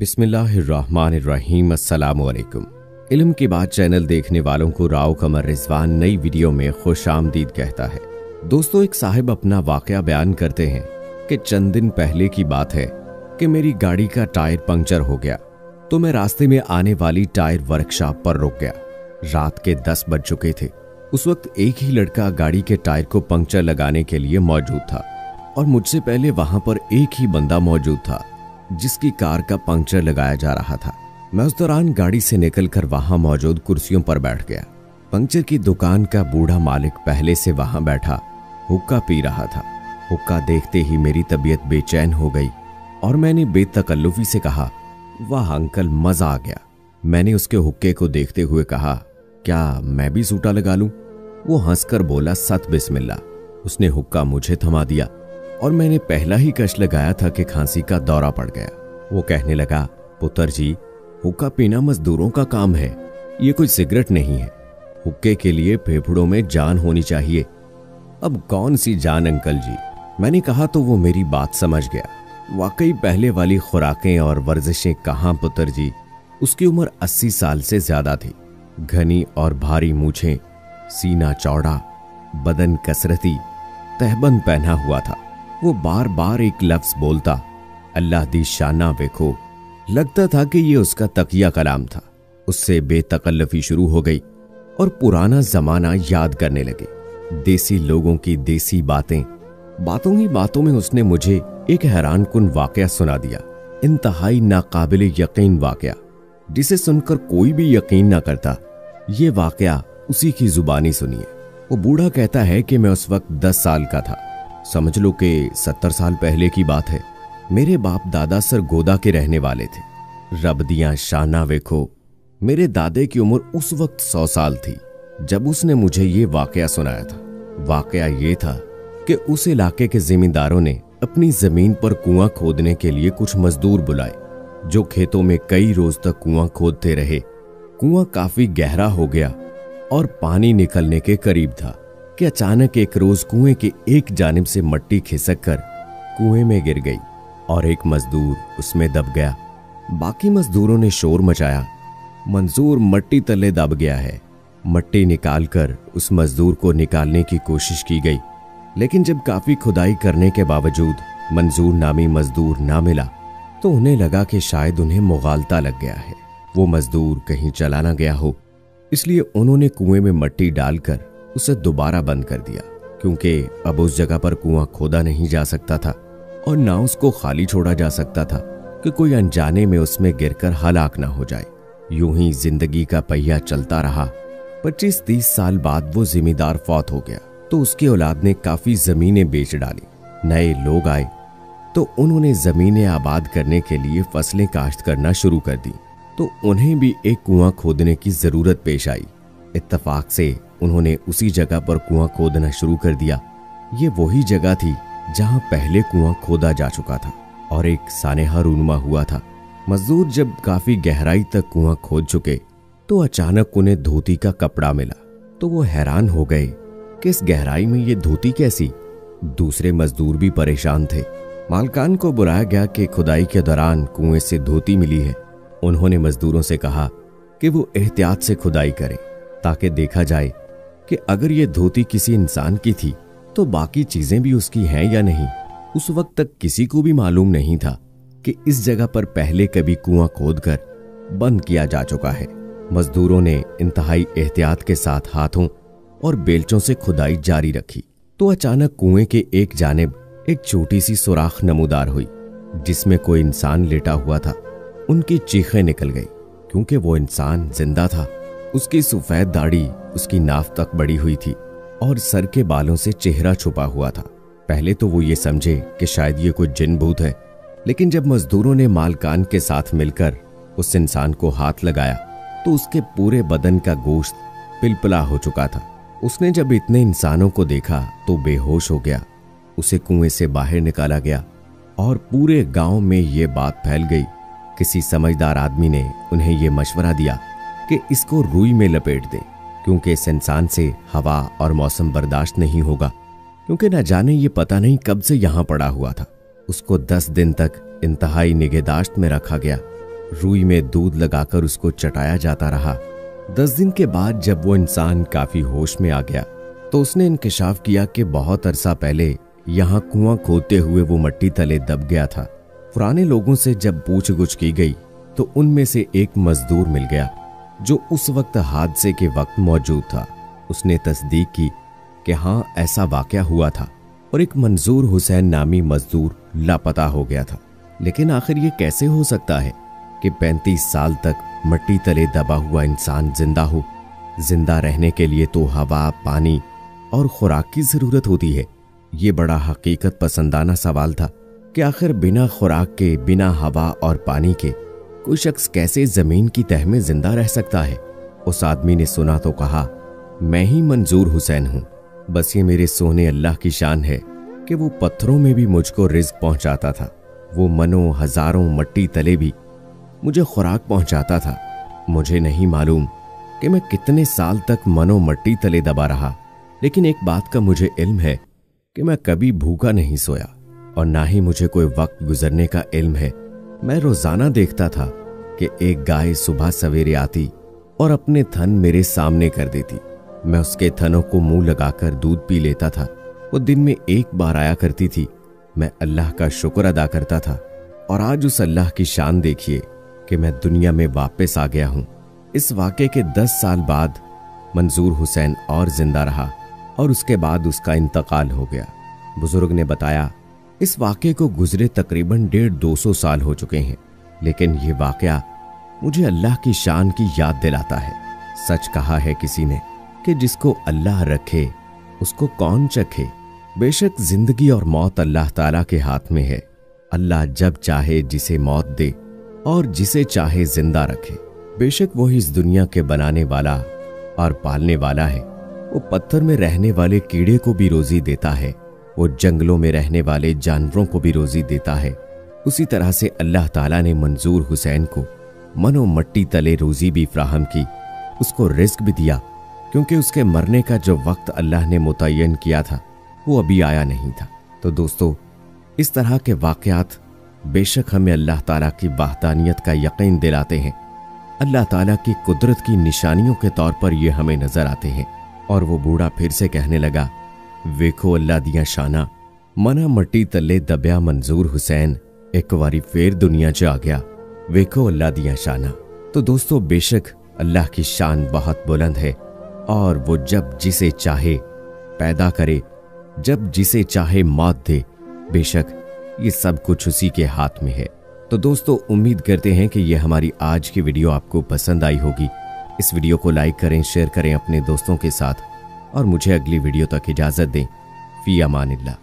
बिस्मिल्लाहिर्रहमानिर्रहीम। अस्सलामुअलैकुम। इल्म की बात चैनल देखने वालों को राव कमर रिजवान नई वीडियो में खुश आमदीद कहता है। दोस्तों, एक साहिब अपना वाकया बयान करते हैं कि चंद दिन पहले की बात है कि मेरी गाड़ी का टायर पंक्चर हो गया तो मैं रास्ते में आने वाली टायर वर्कशॉप पर रुक गया। रात के 10 बज चुके थे। उस वक्त एक ही लड़का गाड़ी के टायर को पंक्चर लगाने के लिए मौजूद था और मुझसे पहले वहां पर एक ही बंदा मौजूद था जिसकी कार का पंक्चर लगाया जा रहा था। मैं उस दौरान गाड़ी से निकलकर वहां मौजूद कुर्सियों पर बैठ गया। पंक्चर की दुकान का बूढ़ा मालिक पहले से वहां बैठा हुक्का पी रहा था। हुक्का देखते ही मेरी तबीयत बेचैन हो गई और मैंने बेतकल्लुफी से कहा, वाह अंकल, मजा आ गया। मैंने उसके हुक्के को देखते हुए कहा, क्या मैं भी सूटा लगा लूं? वो हंसकर बोला, सत बिस्मिल्लाह। उसने हुक्का मुझे थमा दिया और मैंने पहला ही कश लगाया था कि खांसी का दौरा पड़ गया। वो कहने लगा, पुत्र जी, हुक्का पीना मजदूरों का काम है, ये कोई सिगरेट नहीं है। हुक्के के लिए फेफड़ों में जान होनी चाहिए। अब कौन सी जान अंकल जी? मैंने कहा तो वो मेरी बात समझ गया। वाकई पहले वाली खुराकें और वर्जिशें कहाँ पुत्र जी। उसकी उम्र 80 साल से ज्यादा थी। घनी और भारी मूछें, सीना चौड़ा, बदन कसरती, तहबंद पहना हुआ था। वो बार बार एक लफ्ज बोलता, अल्लाह दी शाना वेखो। लगता था कि ये उसका तकिया कलाम था। उससे बेतकल्लफी शुरू हो गई और पुराना जमाना याद करने लगे। देसी लोगों की देसी बातें। बातों ही बातों में उसने मुझे एक हैरानकुन वाकया सुना दिया। इंतहाई नाकाबिले यकीन वाकया, जिसे सुनकर कोई भी यकीन ना करता। ये वाकया उसी की जुबानी सुनिए। वो बूढ़ा कहता है कि मैं उस वक्त 10 साल का था। समझ लो कि 70 साल पहले की बात है। मेरे बाप दादा सरगोदा के रहने वाले थे। रब दियां शाना वेखो। मेरे दादे की उम्र उस वक्त 100 साल थी जब उसने मुझे ये वाकया सुनाया था। वाकया ये था कि उस इलाके के जिमींदारों ने अपनी जमीन पर कुआं खोदने के लिए कुछ मजदूर बुलाए, जो खेतों में कई रोज तक कुआं खोदते रहे। कुआं काफी गहरा हो गया और पानी निकलने के करीब था कि अचानक एक रोज कुएं के एक जानिब से मट्टी खिसक कर कुएं में गिर गई और एक मजदूर उसमें दब गया। बाकी मजदूरों ने शोर मचाया, मंजूर मट्टी तले दब गया है। मट्टी निकालकर उस मजदूर को निकालने की कोशिश की गई, लेकिन जब काफी खुदाई करने के बावजूद मंजूर नामी मजदूर ना मिला तो उन्हें लगा कि शायद उन्हें मुगालता लग गया है, वो मजदूर कहीं चला ना गया हो। इसलिए उन्होंने कुएं में मट्टी डालकर उसे दोबारा बंद कर दिया, क्योंकि अब उस जगह पर कुआं खोदा नहीं जा सकता था और ना उसको खाली छोड़ा जा सकता था कि कोई अनजाने में उसमें गिरकर हलाक ना हो जाए। यूं ही जिंदगी का पहिया चलता रहा। 25-30 साल बाद वो जिम्मेदार फौत हो गया तो उसकी औलाद ने काफी जमीनें बेच डाली। नए लोग आए तो उन्होंने जमीनें आबाद करने के लिए फसलें काश्त करना शुरू कर दी, तो उन्हें भी एक कुआं खोदने की जरूरत पेश आई। इत्तफाक से उन्होंने उसी जगह पर कुआं खोदना शुरू कर दिया। ये वही जगह थी जहां पहले कुआं खोदा जा चुका था और एक सानेहा रूनुमा हुआ था। मजदूर जब काफी गहराई तक कुआं खोद चुके तो अचानक उन्हें धोती का कपड़ा मिला, तो वो हैरान हो गए कि इस गहराई में ये धोती कैसी। दूसरे मजदूर भी परेशान थे। मालकान को बुलाया गया कि खुदाई के दौरान कुएं से धोती मिली है। उन्होंने मजदूरों से कहा कि वो एहतियात से खुदाई करें ताकि देखा जाए कि अगर ये धोती किसी इंसान की थी तो बाकी चीजें भी उसकी हैं या नहीं। उस वक्त तक किसी को भी मालूम नहीं था कि इस जगह पर पहले कभी कुआं खोदकर बंद किया जा चुका है। मजदूरों ने इंतहाई एहतियात के साथ हाथों और बेलचों से खुदाई जारी रखी तो अचानक कुएं के एक जानिब एक छोटी सी सुराख नमूदार हुई जिसमें कोई इंसान लेटा हुआ था। उनकी चीखें निकल गई क्योंकि वो इंसान जिंदा था। उसकी सफेद दाढ़ी उसकी नाफ तक बढ़ी हुई थी और सर के बालों से चेहरा छुपा हुआ था। पहले तो वो ये समझे कि शायद ये कोई जिन भूत है, लेकिन जब मजदूरों ने मालकान के साथ मिलकर उस इंसान को हाथ लगाया तो उसके पूरे बदन का गोश्त पिलपिला हो चुका था। उसने जब इतने इंसानों को देखा तो बेहोश हो गया। उसे कुएं से बाहर निकाला गया और पूरे गांव में ये बात फैल गई। किसी समझदार आदमी ने उन्हें यह मशवरा दिया कि इसको रुई में लपेट दें, क्योंकि इस इंसान से हवा और मौसम बर्दाश्त नहीं होगा, क्योंकि न जाने ये पता नहीं कब से यहां पड़ा हुआ था। उसको 10 दिन तक इंतहाई निगहदाश्त में रखा गया रुई में दूध लगाकर उसको चटाया जाता रहा। 10 दिन के बाद जब वो इंसान काफी होश में आ गया तो उसने इंकशाफ किया कि बहुत अरसा पहले यहाँ कुआं खोदते हुए वो मट्टी तले दब गया था। पुराने लोगों से जब पूछगुछ की गई तो उनमें से एक मजदूर मिल गया जो उस वक्त हादसे के वक्त मौजूद था। उसने तस्दीक की कि हाँ, ऐसा वाकया हुआ था और एक मंजूर हुसैन नामी मजदूर लापता हो गया था। लेकिन आखिर ये कैसे हो सकता है कि 35 साल तक मट्टी तले दबा हुआ इंसान जिंदा हो? जिंदा रहने के लिए तो हवा, पानी और खुराक की जरूरत होती है। ये बड़ा हकीकत पसंदाना सवाल था कि आखिर बिना खुराक के, बिना हवा और पानी के कोई शख्स कैसे जमीन की तह में जिंदा रह सकता है? उस आदमी ने सुना तो कहा, मैं ही मंजूर हुसैन हूं। बस ये मेरे सोने अल्लाह की शान है कि वो पत्थरों में भी मुझको रिज्क पहुंचाता था। वो मनों हजारों मट्टी तले भी मुझे खुराक पहुंचाता था। मुझे नहीं मालूम कि मैं कितने साल तक मनो मट्टी तले दबा रहा, लेकिन एक बात का मुझे इल्म है कि मैं कभी भूखा नहीं सोया और ना ही मुझे कोई वक्त गुजरने का इल्म है। मैं रोजाना देखता था कि एक गाय सुबह सवेरे आती और अपने थन मेरे सामने कर देती। मैं उसके थनों को मुंह लगाकर दूध पी लेता था। वो दिन में एक बार आया करती थी। मैं अल्लाह का शुक्र अदा करता था और आज उस अल्लाह की शान देखिए कि मैं दुनिया में वापस आ गया हूं। इस वाक़े के 10 साल बाद मंजूर हुसैन और जिंदा रहा और उसके बाद उसका इंतकाल हो गया। बुजुर्ग ने बताया, इस वाक़े को गुजरे तकरीबन 150-200 साल हो चुके हैं, लेकिन ये वाक़या मुझे अल्लाह की शान की याद दिलाता है। सच कहा है किसी ने कि जिसको अल्लाह रखे उसको कौन चखे। बेशक जिंदगी और मौत अल्लाह ताला के हाथ में है। अल्लाह जब चाहे जिसे मौत दे और जिसे चाहे जिंदा रखे। बेशक वो इस दुनिया के बनाने वाला और पालने वाला है। वो पत्थर में रहने वाले कीड़े को भी रोजी देता है, वो जंगलों में रहने वाले जानवरों को भी रोजी देता है। उसी तरह से अल्लाह ताला ने मंजूर हुसैन को मनो मट्टी तले रोजी भी फ्राहम की, उसको रिस्क भी दिया, क्योंकि उसके मरने का जो वक्त अल्लाह ने मुतय्यन किया था वो अभी आया नहीं था। तो दोस्तों, इस तरह के वाक़यात बेशक हमें अल्लाह ताला की वहदानियत का यकीन दिलाते हैं। अल्लाह ताला की कुदरत की निशानियों के तौर पर ये हमें नजर आते हैं। और वो बूढ़ा फिर से कहने लगा, वेखो अल्लाह दिया शाना, मना मट्टी तले दबिया मंजूर हुसैन एक बारी फिर दुनिया च आ गया। वेखो अल्लाह दिया शाना। तो दोस्तों, बेशक अल्लाह की शान बहुत बुलंद है और वो जब जिसे चाहे पैदा करे, जब जिसे चाहे मौत दे। बेशक ये सब कुछ उसी के हाथ में है। तो दोस्तों, उम्मीद करते हैं कि ये हमारी आज की वीडियो आपको पसंद आई होगी। इस वीडियो को लाइक करें, शेयर करें अपने दोस्तों के साथ और मुझे अगली वीडियो तक इजाजत दें। फी अमानिल्लाह।